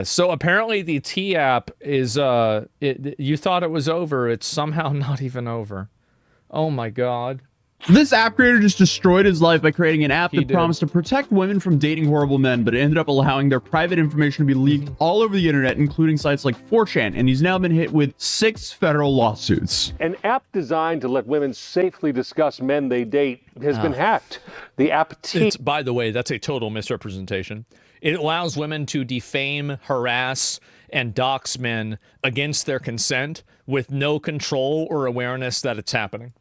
So apparently the T app is, you thought it was over. It's somehow not even over. Oh my God. This app creator just destroyed his life by creating an app that promised to protect women from dating horrible men, but it ended up allowing their private information to be leaked all over the internet, including sites like 4chan, and he's now been hit with 6 federal lawsuits. An app designed to let women safely discuss men they date has been hacked. The app By the way, that's a total misrepresentation. It allows women to defame, harass, and dox men against their consent with no control or awareness that it's happening.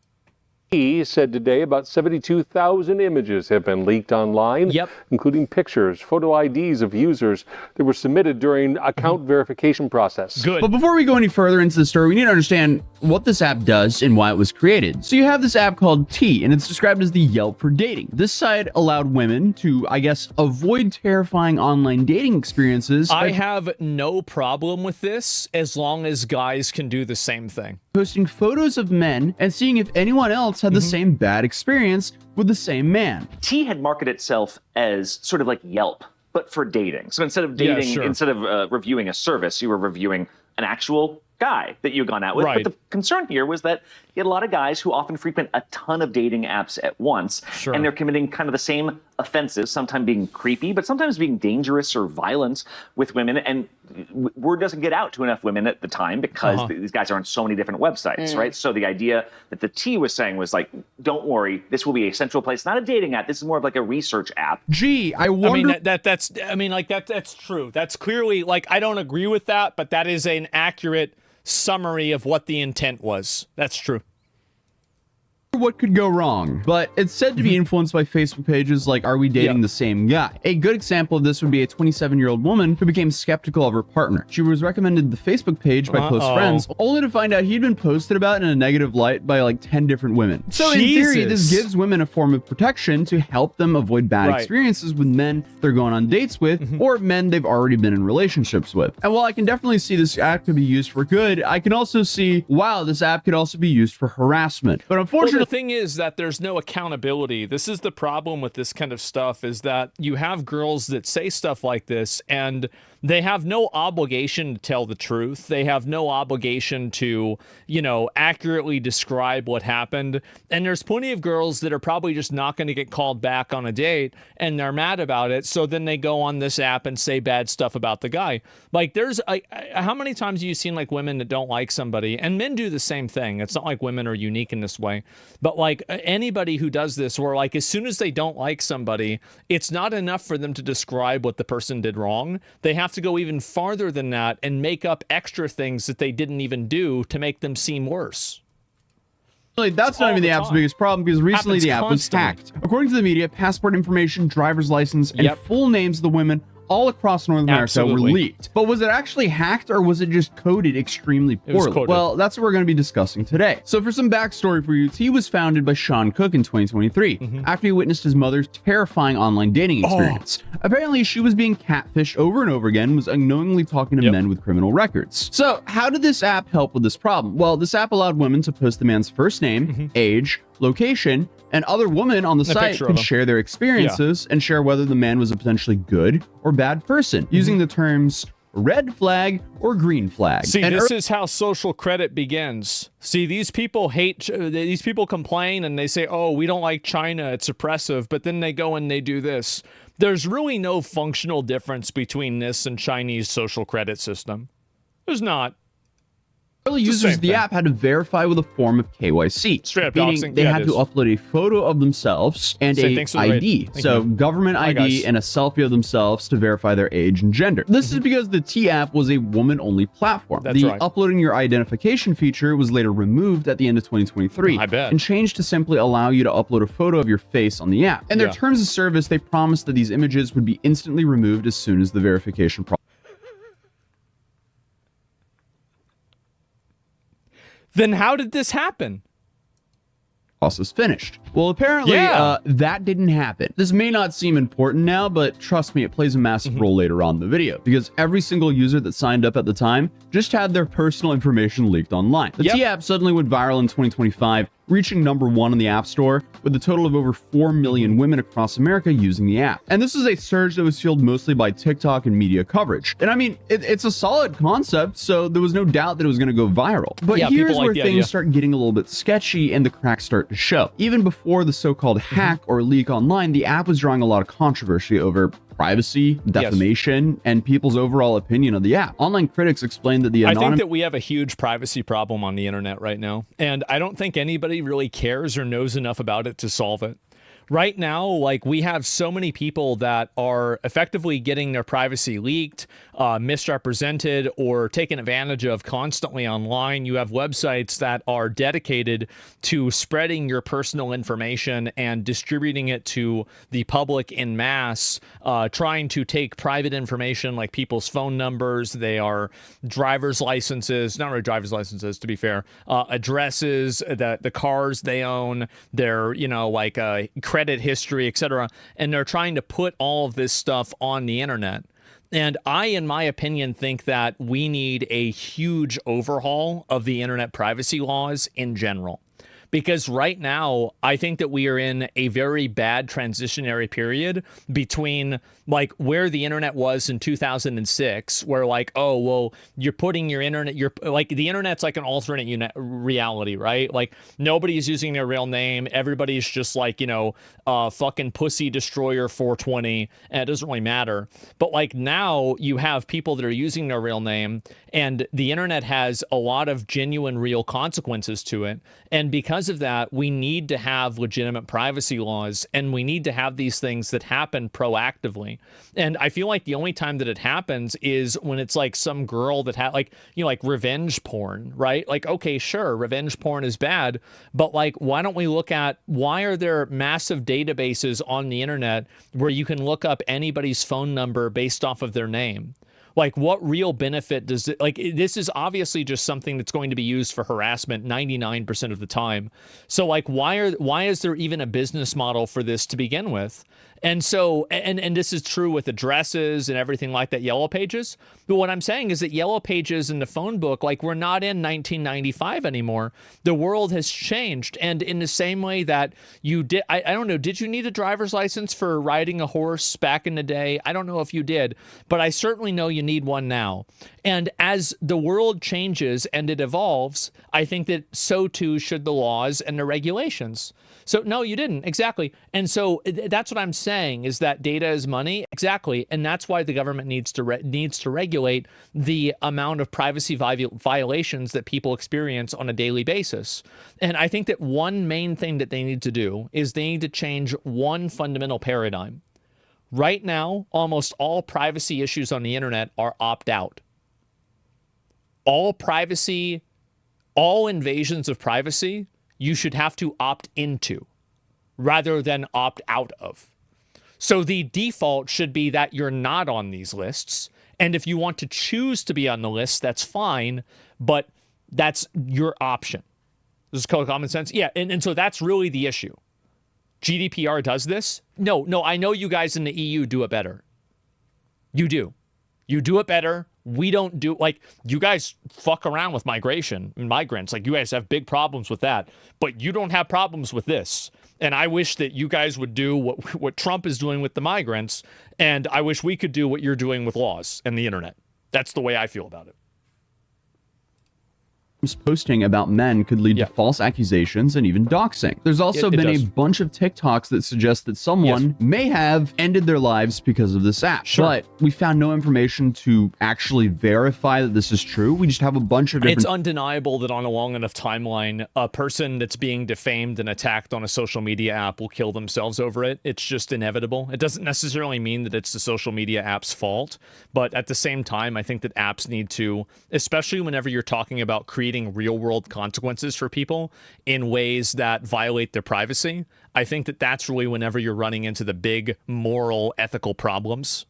He said today about 72,000 images have been leaked online, including pictures, photo IDs of users that were submitted during account verification process. Good. But before we go any further into the story, we need to understand what this app does and why it was created. So you have this app called T, and it's described as the Yelp for dating. This site allowed women to, I guess, avoid terrifying online dating experiences. I have no problem with this as long as guys can do the same thing. Posting photos of men and seeing if anyone else had the same bad experience with the same man. T had marketed itself as sort of like Yelp, but for dating. So instead of dating, instead of reviewing a service, you were reviewing an actual guy that you'd gone out with. But the concern here was that you had a lot of guys who often frequent a ton of dating apps at once, and they're committing kind of the same offenses, sometimes being creepy, but sometimes being dangerous or violent with women. And word doesn't get out to enough women at the time because these guys are on so many different websites, right? So the idea that the T was saying was like, don't worry, this will be a central place, not a dating app. This is more of like a research app. Gee, I wonder. I mean, that's true. That's clearly, like, I don't agree with that, but that is an accurate summary of what the intent was. That's true. What could go wrong? But it's said to be influenced by Facebook pages like Are We Dating the Same Guy? A good example of this would be a 27-year-old woman who became skeptical of her partner. She was recommended the Facebook page by close friends, only to find out he'd been posted about in a negative light by like 10 different women. So in theory, this gives women a form of protection to help them avoid bad experiences with men they're going on dates with or men they've already been in relationships with. And while I can definitely see this app could be used for good, I can also see, wow, this app could also be used for harassment. But unfortunately, the thing is that there's no accountability. This is the problem with this kind of stuff, is that you have girls that say stuff like this and they have no obligation to tell the truth. They have no obligation to, you know, accurately describe what happened. And there's plenty of girls that are probably just not going to get called back on a date and they're mad about it. So then they go on this app and say bad stuff about the guy. Like how many times have you seen like women that don't like somebody, and men do the same thing. It's not like women are unique in this way, but like anybody who does this, where like as soon as they don't like somebody, it's not enough for them to describe what the person did wrong. They have to go even farther than that and make up extra things that they didn't even do to make them seem worse. That's not even the app's biggest problem, because recently the app was hacked. According to the media, passport information, driver's license, and full names of the women all across North America were leaked. But was it actually hacked, or was it just coded extremely poorly? Well, that's what we're going to be discussing today. So for some backstory for you, T was founded by Sean Cook in 2023 after he witnessed his mother's terrifying online dating experience. Apparently, she was being catfished over and over again, was unknowingly talking to men with criminal records. So how did this app help with this problem? Well, this app allowed women to post the man's first name, age, location, and other women on the site could share their experiences and share whether the man was a potentially good or bad person, using the terms red flag or green flag. See, this is how social credit begins. See, these people these people complain and they say, oh, we don't like China, it's oppressive, but then they go and they do this. There's really no functional difference between this and Chinese social credit system. There's not. Early users of the app had to verify with a form of KYC, meaning they had to upload a photo of themselves and a ID, so government ID and a selfie of themselves to verify their age and gender. This is because the T app was a woman-only platform. The uploading your identification feature was later removed at the end of 2023 and changed to simply allow you to upload a photo of your face on the app. In their terms of service, they promised that these images would be instantly removed as soon as the verification process. Then how did this happen? Process finished. Well, apparently that didn't happen. This may not seem important now, but trust me, it plays a massive role later on in the video, because every single user that signed up at the time just had their personal information leaked online. The T app suddenly went viral in 2025, reaching #1 in the App Store with a total of over 4 million women across America using the app. And this is a surge that was fueled mostly by TikTok and media coverage. And I mean, it's a solid concept, so there was no doubt that it was going to go viral. But here's where things start getting a little bit sketchy and the cracks start to show. Even before the so-called hack or leak online, the app was drawing a lot of controversy over privacy, defamation, and people's overall opinion of the app. Online critics explained that I think that we have a huge privacy problem on the internet right now, and I don't think anybody really cares or knows enough about it to solve it. Right now, like, we have so many people that are effectively getting their privacy leaked, misrepresented, or taken advantage of constantly online. You have websites that are dedicated to spreading your personal information and distributing it to the public in mass, trying to take private information like people's phone numbers, they are driver's licenses, not really driver's licenses to be fair, addresses, the cars they own, their, like credit history, etc. And they're trying to put all of this stuff on the internet. And I, in my opinion, think that we need a huge overhaul of the internet privacy laws in general. Because right now, I think that we are in a very bad transitionary period between like where the internet was in 2006, where like, oh, well, you're putting your internet, you're like, the internet's like an alternate reality, right? Like nobody's using their real name. Everybody's just like, fucking pussy destroyer 420, and it doesn't really matter. But like now you have people that are using their real name, and the internet has a lot of genuine real consequences to it. And because of that, we need to have legitimate privacy laws, and we need to have these things that happen proactively. And I feel like the only time that it happens is when it's like some girl that had like revenge porn, right? Like, okay, sure, revenge porn is bad, but like, why don't we look at why are there massive databases on the internet where you can look up anybody's phone number based off of their name? Like, what real benefit does it, like, this is obviously just something that's going to be used for harassment 99% of the time. So like, why is there even a business model for this to begin with? And so, and this is true with addresses and everything like that, Yellow Pages. But what I'm saying is that Yellow Pages and the phone book, like, we're not in 1995 anymore. The world has changed. And in the same way that you did, I don't know, did you need a driver's license for riding a horse back in the day? I don't know if you did, but I certainly know you need one now. And as the world changes and it evolves, I think that so too should the laws and the regulations. So no, you didn't. Exactly. And so that's what I'm saying, is that data is money. Exactly. And that's why the government needs to regulate the amount of privacy violations that people experience on a daily basis. And I think that one main thing that they need to do is they need to change one fundamental paradigm. Right now, almost all privacy issues on the internet are opt-out. All invasions of privacy, you should have to opt into rather than opt out of. So the default should be that you're not on these lists. And if you want to choose to be on the list, that's fine, but that's your option. This is called common sense. Yeah, and so that's really the issue. GDPR does this? No, I know you guys in the EU do it better. You do. You do it better. We don't do, like, you guys fuck around with migration and migrants. Like, you guys have big problems with that, but you don't have problems with this. And I wish that you guys would do what Trump is doing with the migrants. And I wish we could do what you're doing with laws and the internet. That's the way I feel about it. Posting about men could lead to false accusations and even doxing. There's also been a bunch of TikToks that suggest that someone may have ended their lives because of this app. Sure. But we found no information to actually verify that this is true. We just have a bunch of different... It's undeniable that on a long enough timeline, a person that's being defamed and attacked on a social media app will kill themselves over it. It's just inevitable. It doesn't necessarily mean that it's the social media app's fault, but at the same time, I think that apps need to, especially whenever you're talking about creating real world consequences for people in ways that violate their privacy. I think that that's really whenever you're running into the big moral, ethical problems.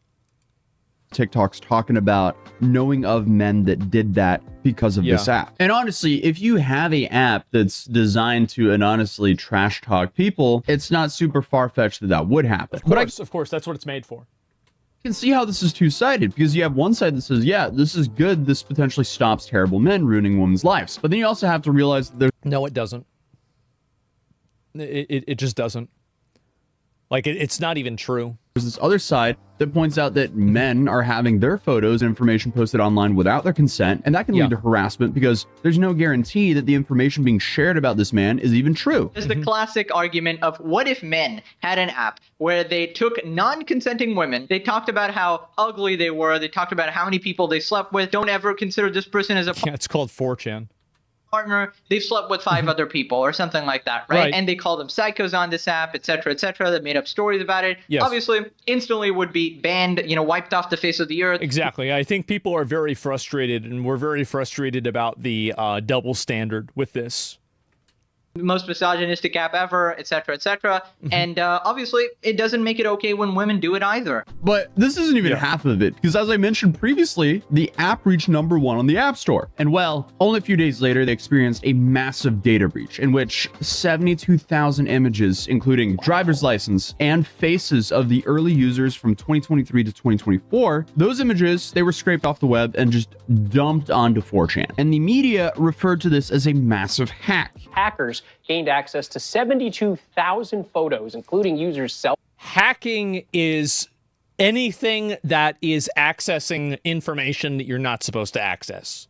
TikTok's talking about knowing of men that did that because of this app. And honestly, if you have an app that's designed to anonymously trash talk people, it's not super far-fetched that that would happen. Of course, that's what it's made for. You can see how this is two-sided, because you have one side that says, yeah, this is good, this potentially stops terrible men ruining women's lives. But then you also have to realize that there's... No, it doesn't. It just doesn't. Like, it's not even true. There's this other side that points out that men are having their photos and information posted online without their consent, and that can lead to harassment because there's no guarantee that the information being shared about this man is even true. There's the classic argument of what if men had an app where they took non-consenting women, they talked about how ugly they were, they talked about how many people they slept with, don't ever consider this person as a it's called 4chan. partner, they've slept with 5 other people or something like that, right? And they call them psychos on this app, etc., etc. They made up stories about it. Yes. Obviously, instantly would be banned, wiped off the face of the earth. Exactly. I think people are very frustrated, and we're very frustrated about the double standard with this. Most misogynistic app ever, etc., etc. And obviously, it doesn't make it okay when women do it either. But this isn't even half of it, because as I mentioned previously, the app reached #1 on the App Store. And well, only a few days later, they experienced a massive data breach in which 72,000 images, including driver's license and faces of the early users from 2023 to 2024, those images, they were scraped off the web and just dumped onto 4chan. And the media referred to this as a massive hack. Hackers gained access to 72,000 photos, including users' self. Hacking is anything that is accessing information that you're not supposed to access.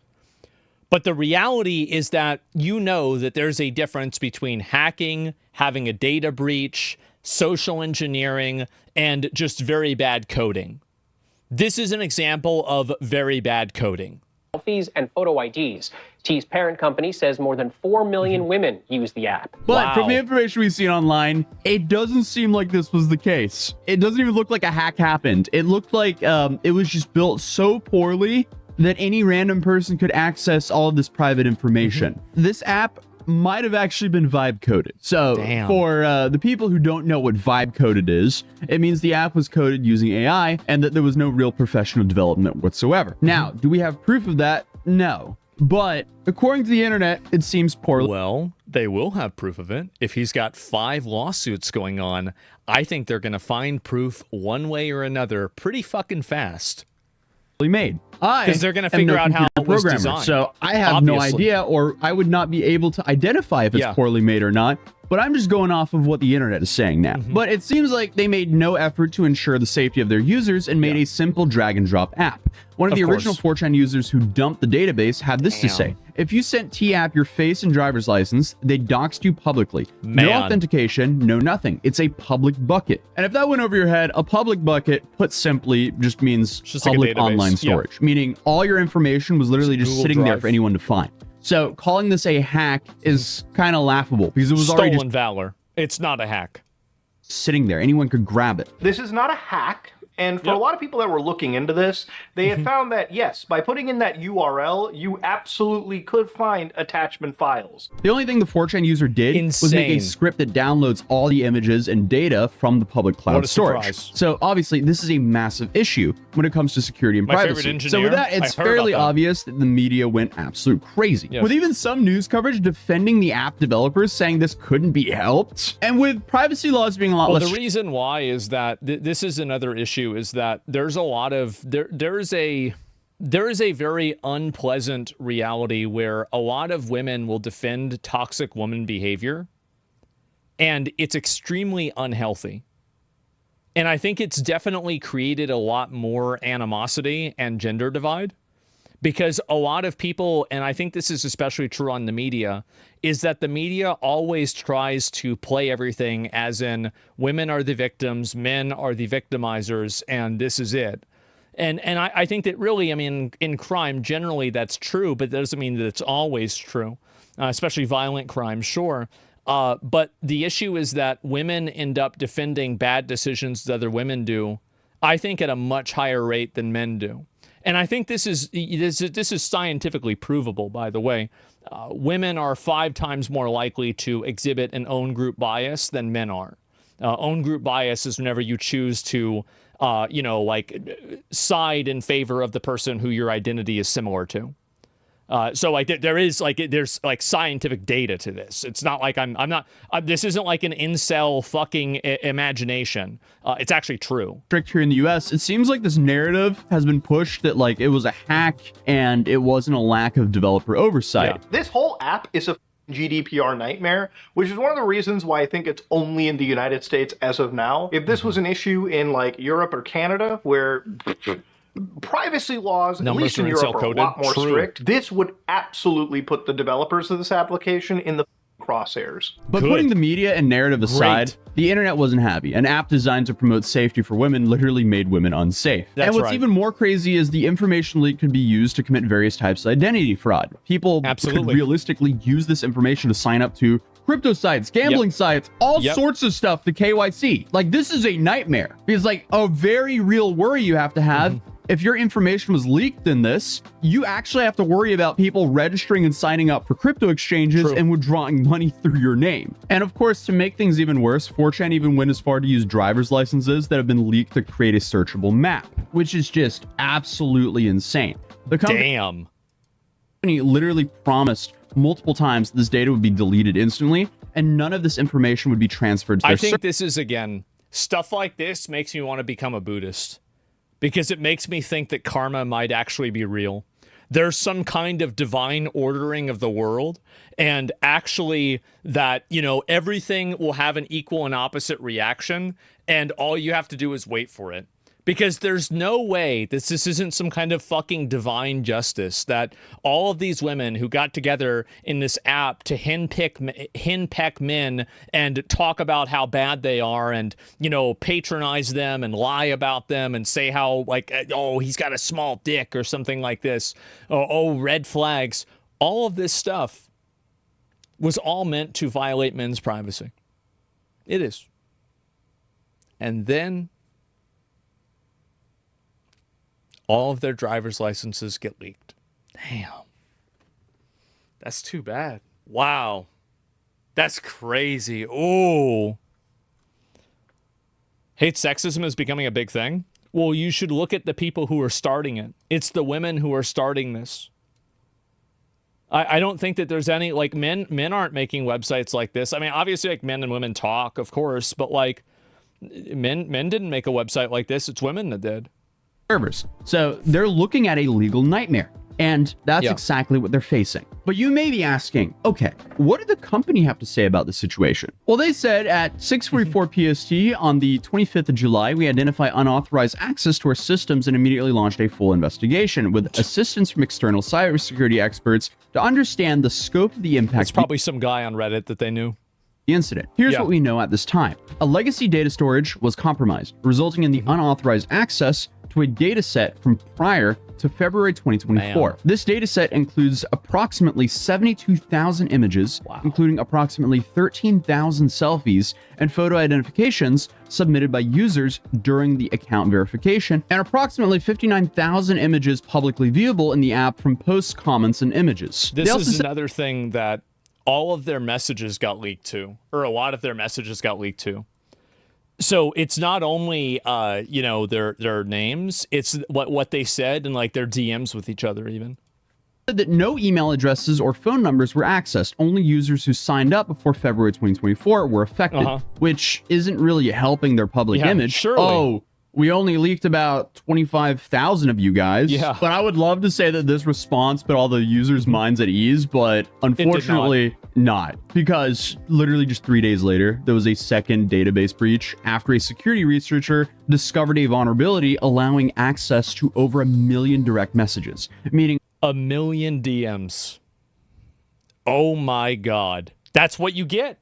But the reality is that that there's a difference between hacking, having a data breach, social engineering, and just very bad coding. This is an example of very bad coding. Selfies and photo IDs. T's parent company says more than 4 million women use the app. But from the information we've seen online, it doesn't seem like this was the case. It doesn't even look like a hack happened. It looked like it was just built so poorly that any random person could access all of this private information. This app might have actually been vibe coded. So for the people who don't know what vibe coded is, it means the app was coded using AI and that there was no real professional development whatsoever. Now, do we have proof of that? No. But according to the internet, it seems poorly. Well, they will have proof of it. If he's got 5 lawsuits going on, I think they're going to find proof one way or another pretty fucking fast. Made. Because they're going to figure out how it was designed. So I have no idea, or I would not be able to identify if it's poorly made or not. But I'm just going off of what the internet is saying now. But it seems like they made no effort to ensure the safety of their users and made a simple drag and drop app. One of the original 4chan users who dumped the database had this to say: if you sent T-App your face and driver's license, they doxed you publicly. No authentication, no nothing. It's a public bucket. And if that went over your head, a public bucket, put simply, just means just public like online storage, meaning all your information was literally just sitting there for anyone to find. So calling this a hack is kind of laughable because it was already stolen valor. It's not a hack. Sitting there. Anyone could grab it. This is not a hack. And for a lot of people that were looking into this, they had found that, yes, by putting in that URL, you absolutely could find attachment files. The only thing the 4chan user did was make a script that downloads all the images and data from the public cloud storage. So obviously, this is a massive issue when it comes to security and privacy. So with that, it's fairly obvious that the media went absolute crazy. With even some news coverage defending the app developers, saying this couldn't be helped. And with privacy laws being a lot less... the reason why is that this is another issue, is that there's a lot of there is a very unpleasant reality where a lot of women will defend toxic woman behavior, and it's extremely unhealthy. And I think it's definitely created a lot more animosity and gender divide, because a lot of people, and I think this is especially true on the media, is that the media always tries to play everything as in women are the victims, men are the victimizers, and this is it. And I think that really, I mean, in crime, generally that's true, but that doesn't mean that it's always true, especially violent crime, sure. But the issue is that women end up defending bad decisions that other women do, I think, at a much higher rate than men do. And I think this is scientifically provable, by the way. Women are 5 times more likely to exhibit an own group bias than men are. Own group bias is whenever you choose to, side in favor of the person who your identity is similar to. So like there's scientific data to this. It's not like this isn't like an incel fucking imagination. It's actually true. Here in the US, it seems like this narrative has been pushed that like it was a hack and it wasn't a lack of developer oversight. This whole app is a GDPR nightmare, which is one of the reasons why I think it's only in the United States as of now. If this was an issue in like Europe or Canada, where privacy laws, at least in Europe, are a lot more strict, this would absolutely put the developers of this application in the crosshairs. But putting the media and narrative aside, the internet wasn't happy. An app designed to promote safety for women literally made women unsafe. And what's even more crazy is the information leak could be used to commit various types of identity fraud. People could realistically use this information to sign up to crypto sites, gambling sites, all sorts of stuff to KYC. Like, this is a nightmare. Because, like, a very real worry you have to have if your information was leaked in this, you actually have to worry about people registering and signing up for crypto exchanges and withdrawing money through your name. And of course, to make things even worse, 4chan even went as far to use driver's licenses that have been leaked to create a searchable map, which is just absolutely insane. The company literally promised multiple times this data would be deleted instantly, and none of this information would be transferred to their I think this is, again, stuff like this makes me want to become a Buddhist. Because it makes me think that karma might actually be real. There's some kind of divine ordering of the world, and actually that, you know, everything will have an equal and opposite reaction, and all you have to do is wait for it. Because there's no way this isn't some kind of fucking divine justice that all of these women who got together in this app to henpeck men and talk about how bad they are and, you know, patronize them and lie about them and say how, like, oh, he's got a small dick or something like this. Oh, red flags. All of this stuff was all meant to violate men's privacy. It is. And then all of their driver's licenses get leaked. Damn. That's too bad. Wow. That's crazy. Oh. Hate sexism is becoming a big thing. Well, you should look at the people who are starting it. It's the women who are starting this. I don't think that there's any, like, men aren't making websites like this. I mean, obviously, like, men and women talk, of course, but, like, men didn't make a website like this. It's women that did. Servers. So they're looking at a legal nightmare, and that's exactly what they're facing. But you may be asking, okay, what did the company have to say about the situation? Well, they said at 6:44 PST on the 25th of July, we identified unauthorized access to our systems and immediately launched a full investigation with assistance from external cybersecurity experts to understand the scope of the impact. It's probably some guy on Reddit that they knew. The incident. Here's what we know at this time. A legacy data storage was compromised, resulting in the unauthorized access to a data set from prior to February 2024. Man. This data set includes approximately 72,000 images, including approximately 13,000 selfies and photo identifications submitted by users during the account verification, and approximately 59,000 images publicly viewable in the app from posts, comments, and images. This is another thing that all of their messages got leaked to, or a lot of their messages got leaked to. So it's not only, you know, their names, it's what they said and, like, their DMs with each other even. That no email addresses or phone numbers were accessed. Only users who signed up before February 2024 were affected, which isn't really helping their public image. Surely. Oh, we only leaked about 25,000 of you guys. Yeah. But I would love to say that this response put all the users' minds at ease, but unfortunately not. Because literally just 3 days later, there was a second database breach after a security researcher discovered a vulnerability allowing access to over 1 million direct messages, meaning 1 million DMs. Oh my God. That's what you get.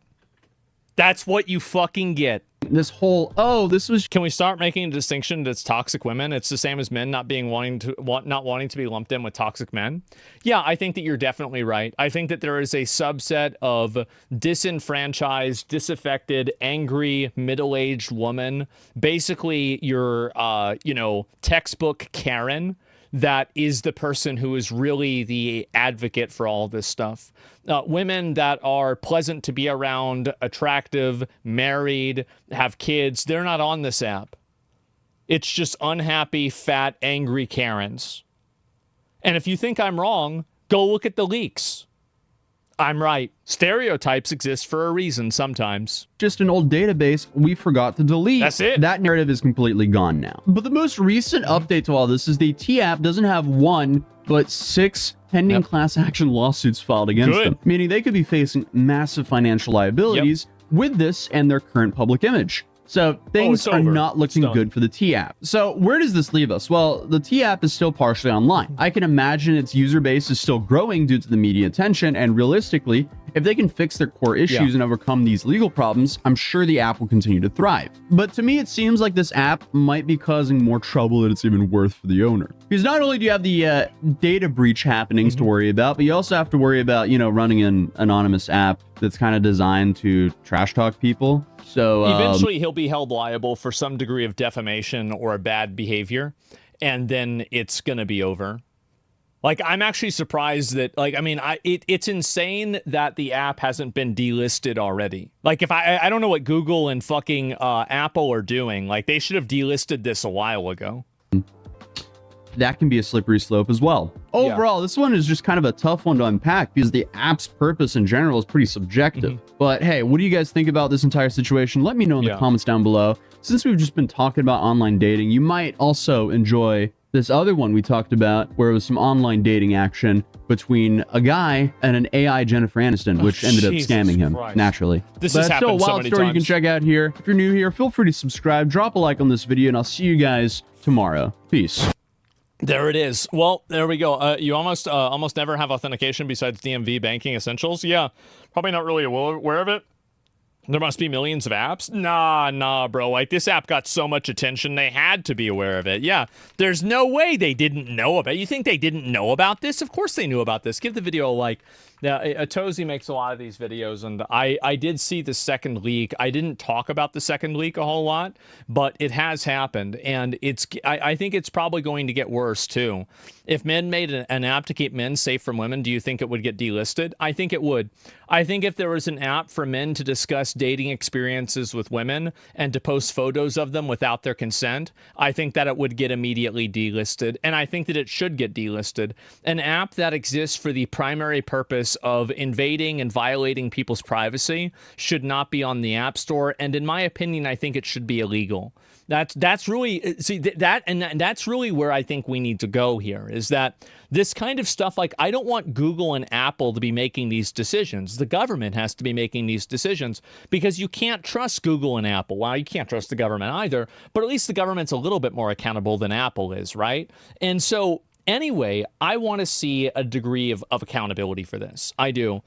That's what you fucking get. This whole, Can we start making a distinction that's toxic women? It's the same as men not wanting to be lumped in with toxic men. Yeah, I think that you're definitely right. I think that there is a subset of disenfranchised, disaffected, angry, middle-aged woman, basically your, you know, textbook Karen, that is the person who is really the advocate for all this stuff. Women that are pleasant to be around, attractive, married, have kids, they're not on this app. It's just unhappy, fat, angry Karens. And if you think I'm wrong, go look at the leaks. I'm right. Stereotypes exist for a reason sometimes. Just an old database we forgot to delete. That's it. That narrative is completely gone now. But the most recent update to all this is the T-app doesn't have one but 6 pending class action lawsuits filed against them, meaning they could be facing massive financial liabilities with this and their current public image. So things are not looking good for the T app. So where does this leave us? Well, the T app is still partially online. I can imagine its user base is still growing due to the media attention, and realistically, if they can fix their core issues and overcome these legal problems, I'm sure the app will continue to thrive. But to me, it seems like this app might be causing more trouble than it's even worth for the owner. Because not only do you have the data breach happenings to worry about, but you also have to worry about, running an anonymous app that's kind of designed to trash talk people. So eventually he'll be held liable for some degree of defamation or bad behavior, and then it's going to be over. Like, I'm actually surprised that, it's insane that the app hasn't been delisted already. Like, if I don't know what Google and fucking Apple are doing. Like, they should have delisted this a while ago. That can be a slippery slope as well. Overall, this one is just kind of a tough one to unpack because the app's purpose in general is pretty subjective. But hey, what do you guys think about this entire situation? Let me know in the comments down below. Since we've just been talking about online dating, you might also enjoy this other one we talked about where it was some online dating action between a guy and an AI Jennifer Aniston, which ended up scamming him, naturally. This has happened so many times. But still a wild story you can check out here. If you're new here, feel free to subscribe, drop a like on this video, and I'll see you guys tomorrow. Peace. There it is. Well, there we go. You almost never have authentication besides DMV banking essentials. Yeah, probably not really aware of it. There must be millions of apps. Nah, bro. Like, this app got so much attention, they had to be aware of it. Yeah, there's no way they didn't know about it. You think they didn't know about this? Of course they knew about this. Give the video a like. Now, Atozy makes a lot of these videos, and I did see the second leak. I didn't talk about the second leak a whole lot, but it has happened, and I think it's probably going to get worse, too. If men made an app to keep men safe from women, do you think it would get delisted? I think it would. I think if there was an app for men to discuss dating experiences with women and to post photos of them without their consent, I think that it would get immediately delisted, and I think that it should get delisted. An app that exists for the primary purpose of invading and violating people's privacy should not be on the App Store, and in my opinion, I think it should be illegal. That's really, see, that's really where I think we need to go here, is that this kind of stuff, like, I don't want Google and Apple to be making these decisions. The government has to be making these decisions, because you can't trust Google and Apple. Well, you can't trust the government either, but at least the government's a little bit more accountable than Apple is, right? And so anyway, I want to see a degree of accountability for this. I do.